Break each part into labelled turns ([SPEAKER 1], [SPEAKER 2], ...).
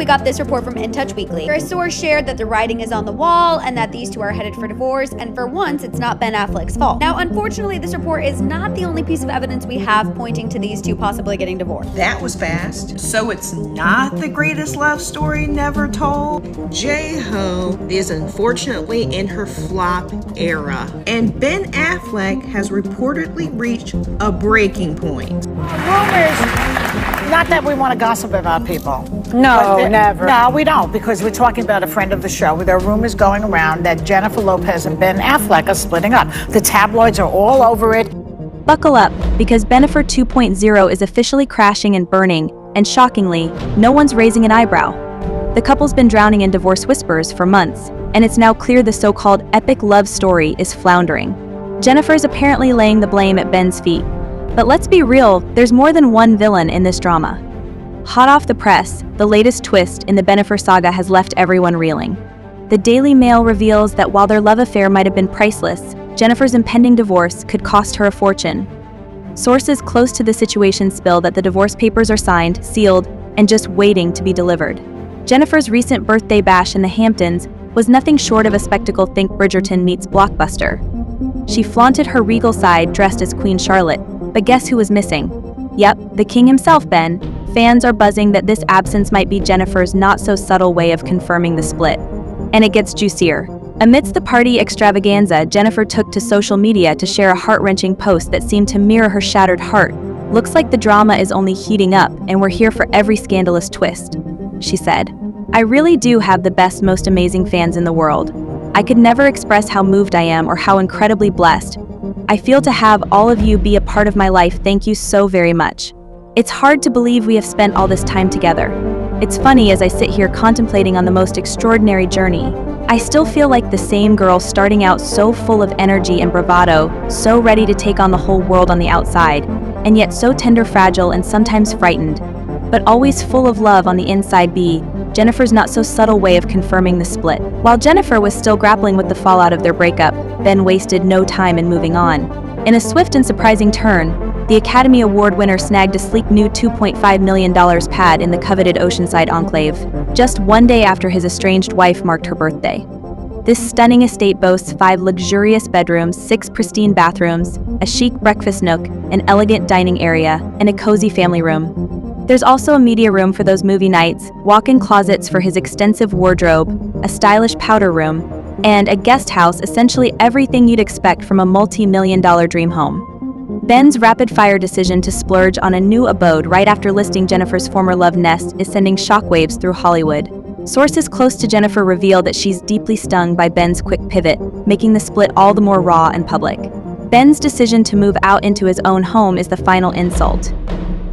[SPEAKER 1] we got this report from In Touch Weekly, where a source shared that the writing is on the wall and that these two are headed for divorce, and for once, it's not Ben Affleck's fault. Now, unfortunately, this report is not the only piece of evidence we have pointing to these two possibly getting divorced.
[SPEAKER 2] That was fast. So it's not the greatest love story never told? J-Ho is unfortunately in her flop era, and Ben Affleck has reportedly reached a breaking point.
[SPEAKER 3] Rumors, not that we want to gossip about people.
[SPEAKER 4] No, never.
[SPEAKER 3] No, we don't, because we're talking about a friend of the show. There are rumors going around that Jennifer Lopez and Ben Affleck are splitting up. The tabloids are all over it.
[SPEAKER 5] Buckle up, because Bennifer 2.0 is officially crashing and burning, and shockingly, no one's raising an eyebrow. The couple's been drowning in divorce whispers for months, and it's now clear the so-called epic love story is floundering. Jennifer's apparently laying the blame at Ben's feet. But let's be real, there's more than one villain in this drama. Hot off the press, the latest twist in the Bennifer saga has left everyone reeling. The Daily Mail reveals that while their love affair might have been priceless, Jennifer's impending divorce could cost her a fortune. Sources close to the situation spill that the divorce papers are signed, sealed, and just waiting to be delivered. Jennifer's recent birthday bash in the Hamptons was nothing short of a spectacle. Think Bridgerton meets Blockbuster. She flaunted her regal side dressed as Queen Charlotte, but guess who was missing? Yep, the king himself, Ben. Fans are buzzing that this absence might be Jennifer's not-so-subtle way of confirming the split. And it gets juicier. Amidst the party extravaganza, Jennifer took to social media to share a heart-wrenching post that seemed to mirror her shattered heart. "Looks like the drama is only heating up, and we're here for every scandalous twist," she said. "I really do have the best, most amazing fans in the world. I could never express how moved I am or how incredibly blessed I feel to have all of you be a part of my life. Thank you so very much. It's hard to believe we have spent all this time together. It's funny as I sit here contemplating on the most extraordinary journey. I still feel like the same girl starting out so full of energy and bravado, so ready to take on the whole world on the outside, and yet so tender, fragile, and sometimes frightened, but always full of love on the inside. Jennifer's not-so-subtle way of confirming the split. While Jennifer was still grappling with the fallout of their breakup, Ben wasted no time in moving on. In a swift and surprising turn, the Academy Award winner snagged a sleek new $2.5 million pad in the coveted Oceanside enclave, just one day after his estranged wife marked her birthday. This stunning estate boasts 5 luxurious bedrooms, 6 pristine bathrooms, a chic breakfast nook, an elegant dining area, and a cozy family room. There's also a media room for those movie nights, walk-in closets for his extensive wardrobe, a stylish powder room, and a guest house, essentially everything you'd expect from a multi-million-dollar dream home. Ben's rapid-fire decision to splurge on a new abode right after listing Jennifer's former love nest is sending shockwaves through Hollywood. Sources close to Jennifer reveal that she's deeply stung by Ben's quick pivot, making the split all the more raw and public. Ben's decision to move out into his own home is the final insult.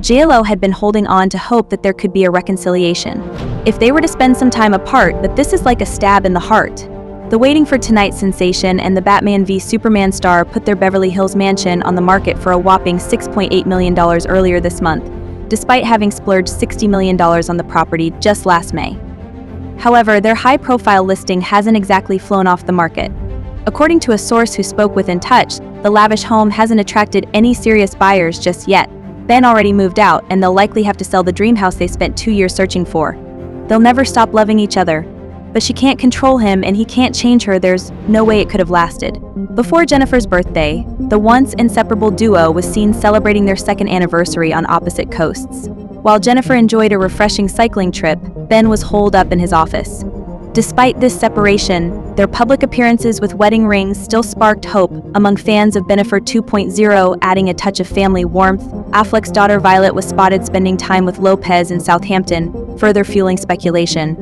[SPEAKER 5] JLo had been holding on to hope that there could be a reconciliation, if they were to spend some time apart, but this is like a stab in the heart. The Waiting for Tonight sensation and the Batman v Superman star put their Beverly Hills mansion on the market for a whopping $6.8 million earlier this month, despite having splurged $60 million on the property just last May. However, their high-profile listing hasn't exactly flown off the market. According to a source who spoke with In Touch, the lavish home hasn't attracted any serious buyers just yet. Ben already moved out, and they'll likely have to sell the dream house they spent 2 years searching for. They'll never stop loving each other. But she can't control him, and he can't change her. There's no way it could have lasted. Before Jennifer's birthday, the once inseparable duo was seen celebrating their second anniversary on opposite coasts. While Jennifer enjoyed a refreshing cycling trip, Ben was holed up in his office. Despite this separation, their public appearances with wedding rings still sparked hope among fans of Bennifer 2.0, adding a touch of family warmth. Affleck's daughter Violet was spotted spending time with Lopez in Southampton, further fueling speculation.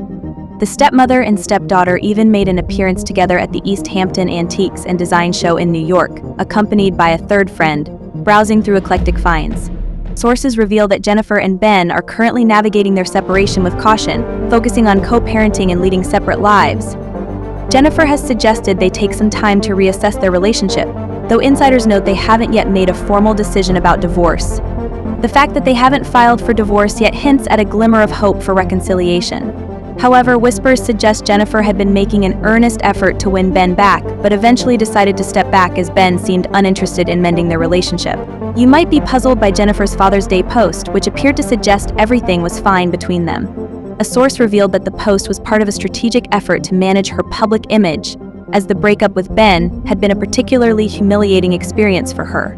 [SPEAKER 5] The stepmother and stepdaughter even made an appearance together at the East Hampton Antiques and Design Show in New York, accompanied by a third friend, browsing through eclectic finds. Sources reveal that Jennifer and Ben are currently navigating their separation with caution, focusing on co-parenting and leading separate lives. Jennifer has suggested they take some time to reassess their relationship, though insiders note they haven't yet made a formal decision about divorce. The fact that they haven't filed for divorce yet hints at a glimmer of hope for reconciliation. However, whispers suggest Jennifer had been making an earnest effort to win Ben back, but eventually decided to step back as Ben seemed uninterested in mending their relationship. You might be puzzled by Jennifer's Father's Day post, which appeared to suggest everything was fine between them. a source revealed that the post was part of a strategic effort to manage her public image, as the breakup with Ben had been a particularly humiliating experience for her.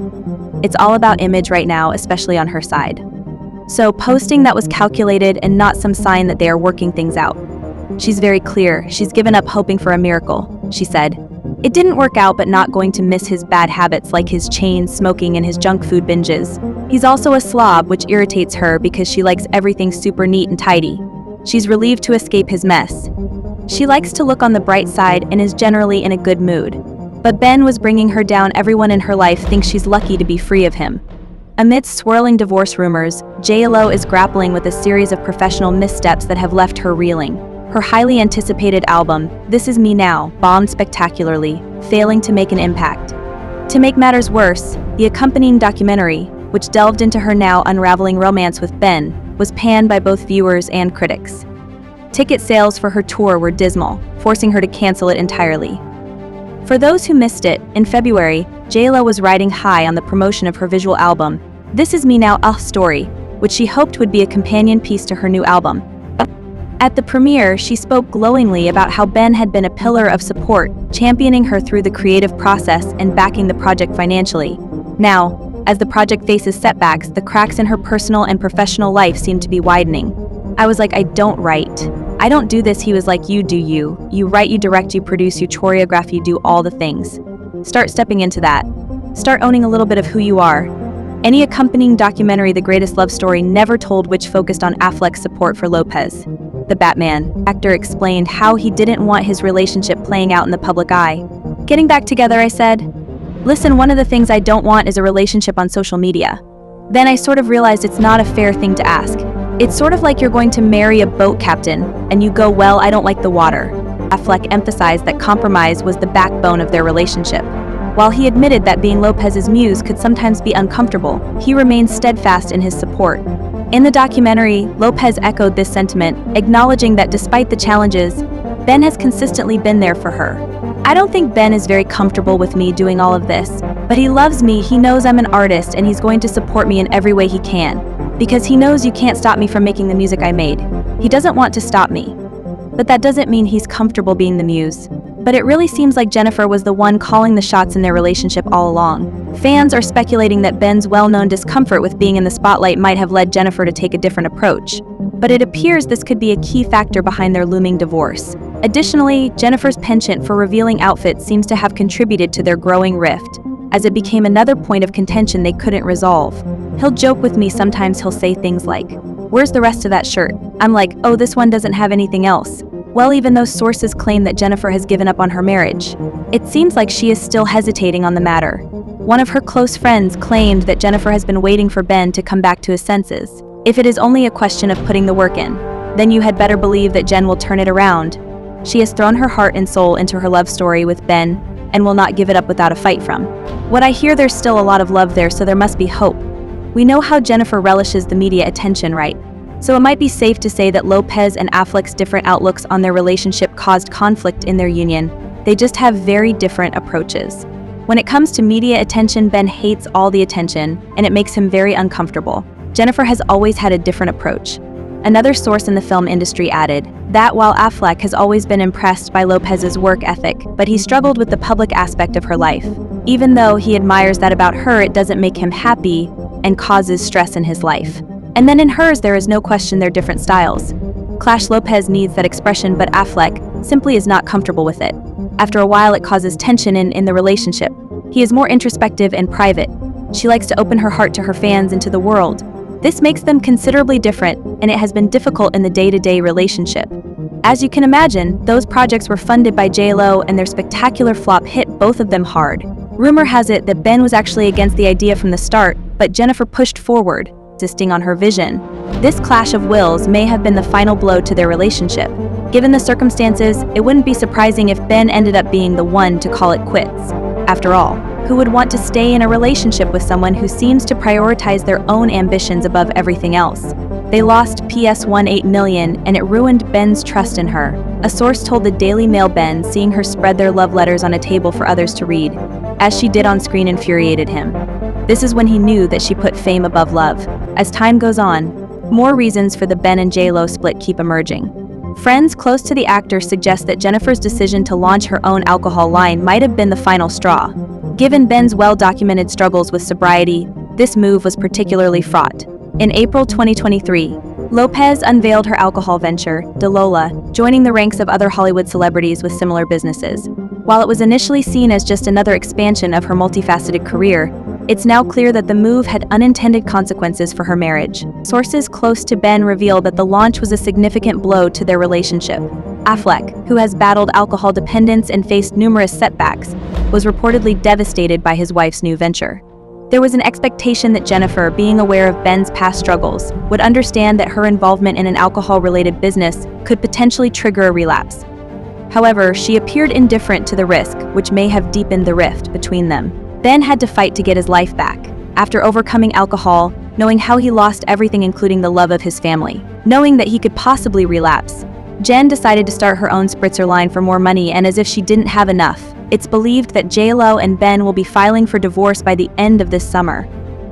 [SPEAKER 5] It's all about image right now, especially on her side. So, posting that was calculated and not some sign that they are working things out. She's very clear, she's given up hoping for a miracle, she said. It didn't work out, but not going to miss his bad habits like his chain smoking and his junk food binges. He's also a slob, which irritates her because she likes everything super neat and tidy. She's relieved to escape his mess. She likes to look on the bright side and is generally in a good mood. But Ben was bringing her down. Everyone in her life thinks she's lucky to be free of him. Amidst swirling divorce rumors, J.Lo is grappling with a series of professional missteps that have left her reeling. Her highly anticipated album, This Is Me Now, bombed spectacularly, failing to make an impact. To make matters worse, the accompanying documentary, which delved into her now unraveling romance with Ben, was panned by both viewers and critics. Ticket sales for her tour were dismal, forcing her to cancel it entirely. For those who missed it, in February, J.Lo was riding high on the promotion of her visual album, This Is Me Now, A Story, which she hoped would be a companion piece to her new album. At the premiere, she spoke glowingly about how Ben had been a pillar of support, championing her through the creative process and backing the project financially. Now, as the project faces setbacks, the cracks in her personal and professional life seem to be widening. I was like, I don't write. I don't do this. He was like, you do you. You write, you direct, you produce, you choreograph, you do all the things. Start stepping into that. Start owning a little bit of who you are. Any accompanying documentary, The Greatest Love Story Never Told, which focused on Affleck's support for Lopez, the Batman actor, explained how he didn't want his relationship playing out in the public eye. Getting back together, I said, listen, one of the things I don't want is a relationship on social media. Then I sort of realized it's not a fair thing to ask. It's sort of like you're going to marry a boat captain, and you go, well, I don't like the water. Affleck emphasized that compromise was the backbone of their relationship. While he admitted that being Lopez's muse could sometimes be uncomfortable, he remained steadfast in his support. In the documentary, Lopez echoed this sentiment, acknowledging that despite the challenges, Ben has consistently been there for her. I don't think Ben is very comfortable with me doing all of this, but he loves me, he knows I'm an artist, and he's going to support me in every way he can. Because he knows you can't stop me from making the music I made. He doesn't want to stop me. But that doesn't mean he's comfortable being the muse. But it really seems like Jennifer was the one calling the shots in their relationship all along. Fans are speculating that Ben's well-known discomfort with being in the spotlight might have led Jennifer to take a different approach. But it appears this could be a key factor behind their looming divorce. Additionally, Jennifer's penchant for revealing outfits seems to have contributed to their growing rift, as it became another point of contention they couldn't resolve. He'll joke with me sometimes. He'll say things like, "Where's the rest of that shirt?" I'm like, "Oh, this one doesn't have anything else." Well, even though sources claim that Jennifer has given up on her marriage, it seems like she is still hesitating on the matter. One of her close friends claimed that Jennifer has been waiting for Ben to come back to his senses. If it is only a question of putting the work in, then you had better believe that Jen will turn it around. She has thrown her heart and soul into her love story with Ben and will not give it up without a fight from. What I hear, there's still a lot of love there, so there must be hope. We know how Jennifer relishes the media attention, right? So it might be safe to say that Lopez and Affleck's different outlooks on their relationship caused conflict in their union. They just have very different approaches. When it comes to media attention, Ben hates all the attention, and it makes him very uncomfortable. Jennifer has always had a different approach. Another source in the film industry added that while Affleck has always been impressed by Lopez's work ethic, but he struggled with the public aspect of her life. Even though he admires that about her, it doesn't make him happy and causes stress in his life. And then in hers, there is no question their different styles. Clash. Lopez needs that expression, but Affleck simply is not comfortable with it. After a while, it causes tension in the relationship. He is more introspective and private. She likes to open her heart to her fans and to the world. This makes them considerably different, and it has been difficult in the day-to-day relationship. As you can imagine, those projects were funded by J.Lo, and their spectacular flop hit both of them hard. Rumor has it that Ben was actually against the idea from the start, but Jennifer pushed forward, insisting on her vision. This clash of wills may have been the final blow to their relationship. Given the circumstances, it wouldn't be surprising if Ben ended up being the one to call it quits. After all, who would want to stay in a relationship with someone who seems to prioritize their own ambitions above everything else? They lost PS18 million, and it ruined Ben's trust in her. A source told the Daily Mail Ben seeing her spread their love letters on a table for others to read, as she did on screen, infuriated him. This is when he knew that she put fame above love. As time goes on, more reasons for the Ben and J.Lo split keep emerging. Friends close to the actor suggest that Jennifer's decision to launch her own alcohol line might have been the final straw. Given Ben's well-documented struggles with sobriety, this move was particularly fraught. In April 2023, Lopez unveiled her alcohol venture, DeLola, joining the ranks of other Hollywood celebrities with similar businesses. While it was initially seen as just another expansion of her multifaceted career, it's now clear that the move had unintended consequences for her marriage. Sources close to Ben reveal that the launch was a significant blow to their relationship. Affleck, who has battled alcohol dependence and faced numerous setbacks, was reportedly devastated by his wife's new venture. There was an expectation that Jennifer, being aware of Ben's past struggles, would understand that her involvement in an alcohol-related business could potentially trigger a relapse. However, she appeared indifferent to the risk, which may have deepened the rift between them. Ben had to fight to get his life back. After overcoming alcohol, knowing how he lost everything including the love of his family, knowing that he could possibly relapse, Jen decided to start her own spritzer line for more money, and as if she didn't have enough, it's believed that J.Lo and Ben will be filing for divorce by the end of this summer.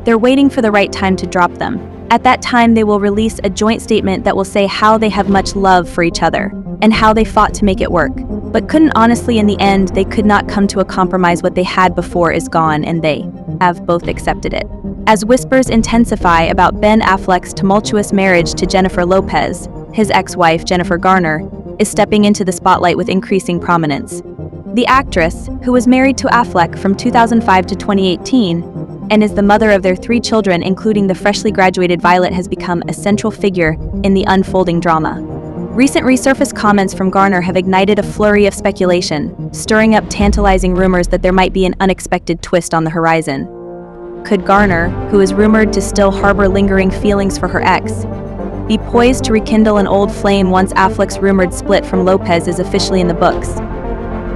[SPEAKER 5] They're waiting for the right time to drop them. At that time, they will release a joint statement that will say how they have much love for each other and how they fought to make it work. But couldn't honestly, in the end, they could not come to a compromise. What they had before is gone, and they have both accepted it. As whispers intensify about Ben Affleck's tumultuous marriage to Jennifer Lopez, his ex-wife, Jennifer Garner, is stepping into the spotlight with increasing prominence. The actress, who was married to Affleck from 2005 to 2018 and is the mother of their 3 children, including the freshly graduated Violet, has become a central figure in the unfolding drama. Recent resurfaced comments from Garner have ignited a flurry of speculation, stirring up tantalizing rumors that there might be an unexpected twist on the horizon. Could Garner, who is rumored to still harbor lingering feelings for her ex, be poised to rekindle an old flame once Affleck's rumored split from Lopez is officially in the books?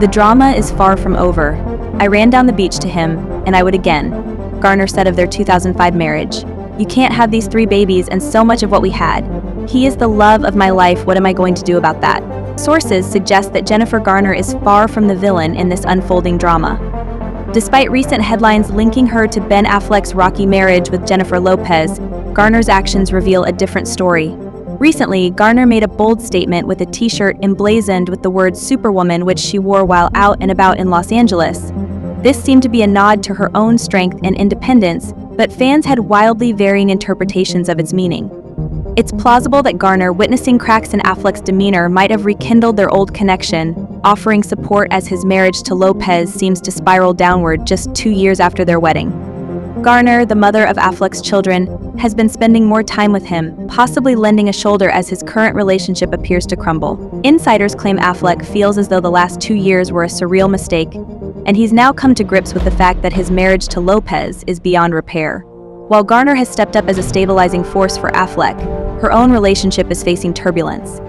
[SPEAKER 5] The drama is far from over. I ran down the beach to him, and I would again, Garner said of their 2005 marriage. You can't have these 3 babies and so much of what we had. He is the love of my life. What am I going to do about that? Sources suggest that Jennifer Garner is far from the villain in this unfolding drama. Despite recent headlines linking her to Ben Affleck's rocky marriage with Jennifer Lopez, Garner's actions reveal a different story. Recently, Garner made a bold statement with a t-shirt emblazoned with the word Superwoman, which she wore while out and about in Los Angeles. This seemed to be a nod to her own strength and independence, but fans had wildly varying interpretations of its meaning. It's plausible that Garner, witnessing cracks in Affleck's demeanor, might have rekindled their old connection, offering support as his marriage to Lopez seems to spiral downward just 2 years after their wedding. Garner, the mother of Affleck's children, has been spending more time with him, possibly lending a shoulder as his current relationship appears to crumble. Insiders claim Affleck feels as though the last 2 years were a surreal mistake, and he's now come to grips with the fact that his marriage to Lopez is beyond repair. While Garner has stepped up as a stabilizing force for Affleck, her own relationship is facing turbulence.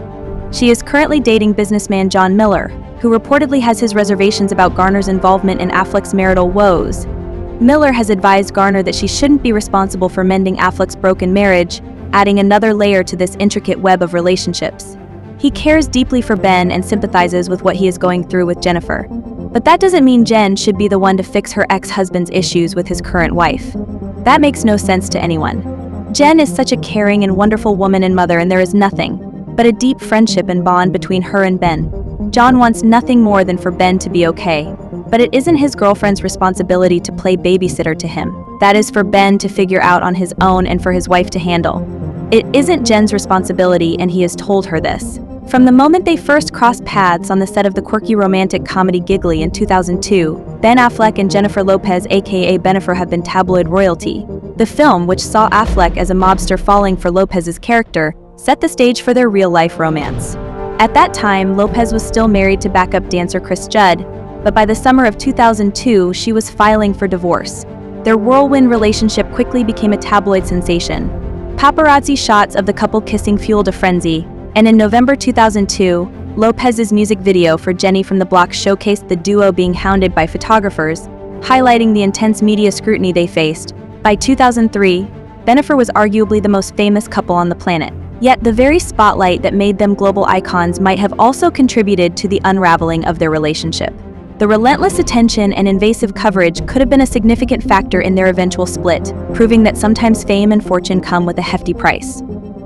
[SPEAKER 5] She is currently dating businessman John Miller, who reportedly has his reservations about Garner's involvement in Affleck's marital woes. Miller has advised Garner that she shouldn't be responsible for mending Affleck's broken marriage, adding another layer to this intricate web of relationships. He cares deeply for Ben and sympathizes with what he is going through with Jennifer. But that doesn't mean Jen should be the one to fix her ex-husband's issues with his current wife. That makes no sense to anyone. Jen is such a caring and wonderful woman and mother, and there is nothing but a deep friendship and bond between her and Ben. John wants nothing more than for Ben to be okay. But it isn't his girlfriend's responsibility to play babysitter to him. That is for Ben to figure out on his own and for his wife to handle. It isn't Jen's responsibility, and he has told her this. From the moment they first crossed paths on the set of the quirky romantic comedy Giggly in 2002, Ben Affleck and Jennifer Lopez, aka Bennifer, have been tabloid royalty. The film, which saw Affleck as a mobster falling for Lopez's character, set the stage for their real-life romance. At that time, Lopez was still married to backup dancer Chris Judd, but by the summer of 2002, she was filing for divorce. Their whirlwind relationship quickly became a tabloid sensation. Paparazzi shots of the couple kissing fueled a frenzy, and in November 2002, Lopez's music video for Jenny from the Block showcased the duo being hounded by photographers, highlighting the intense media scrutiny they faced. By 2003, Bennifer was arguably the most famous couple on the planet. Yet the very spotlight that made them global icons might have also contributed to the unraveling of their relationship. The relentless attention and invasive coverage could have been a significant factor in their eventual split, proving that sometimes fame and fortune come with a hefty price.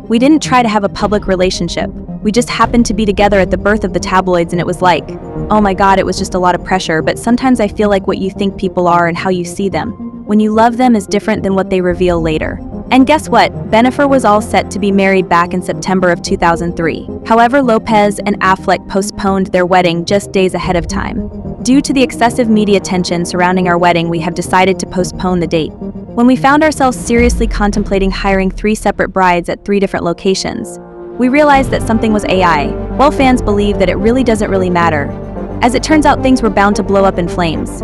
[SPEAKER 5] We didn't try to have a public relationship. We just happened to be together at the birth of the tabloids, and it was like, oh my god, it was just a lot of pressure. But sometimes I feel like what you think people are and how you see them when you love them is different than what they reveal later. And guess what? Bennifer was all set to be married back in September of 2003. However, Lopez and Affleck postponed their wedding just days ahead of time. Due to the excessive media attention surrounding our wedding, we have decided to postpone the date. When we found ourselves seriously contemplating hiring 3 separate brides at 3 different locations, we realized that something was AI. Well, fans believe that it really doesn't matter. As it turns out, things were bound to blow up in flames.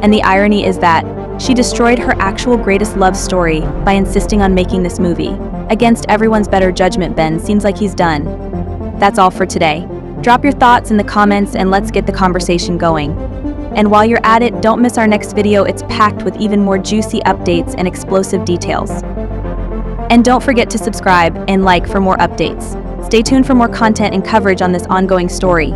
[SPEAKER 5] And the irony is that she destroyed her actual greatest love story by insisting on making this movie. Against everyone's better judgment, Ben seems like he's done. That's all for today. Drop your thoughts in the comments and let's get the conversation going. And while you're at it, don't miss our next video. It's packed with even more juicy updates and explosive details. And don't forget to subscribe and like for more updates. Stay tuned for more content and coverage on this ongoing story.